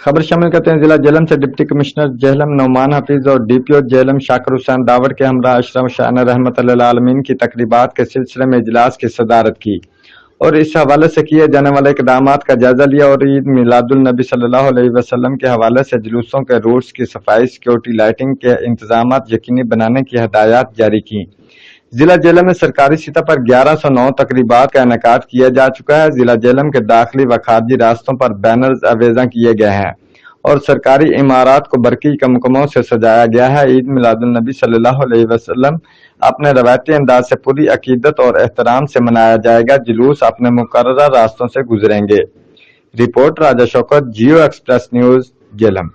खबर शामिल करते हैं जिला झेलम से डिप्टी कमिश्नर झेलम नौमान हफीज और डीपीओ झेलम शाकिर हुसैन दावर के हमरा उशरा शान रहमत-उल-उलामीन की तकरीबात के सिलसिले में इजलास की सदारत की और इस हवाले से किए जाने वाले इकदामात का जायजा लिया और ईद मिलादुल नबी सल्लल्लाहु अलैहि वसल्लम के हवाले से जुलूसों के रूट्स की सफाई, सिक्योरिटी, लाइटिंग के इंतजामात यकीनी बनाने की हदायत जारी की। जिला झेलम में सरकारी सतह पर 1109 तकरीबात का इनेकाद किया जा चुका है। जिला झेलम के दाखिली व खारजी रास्तों पर बैनर्स अवेजा किए गए हैं और सरकारी इमारत को बरकी कमकमों से सजाया गया है। ईद मिलादुल नबी सल्लल्लाहु अलैहि वसल्लम अपने रवायती अंदाज से पूरी अकीदत और एहतराम से मनाया जाएगा। जुलूस अपने मुकर्रर रास्तों से गुजरेंगे। रिपोर्ट राजा शौकत, जियो एक्सप्रेस न्यूज, झेलम।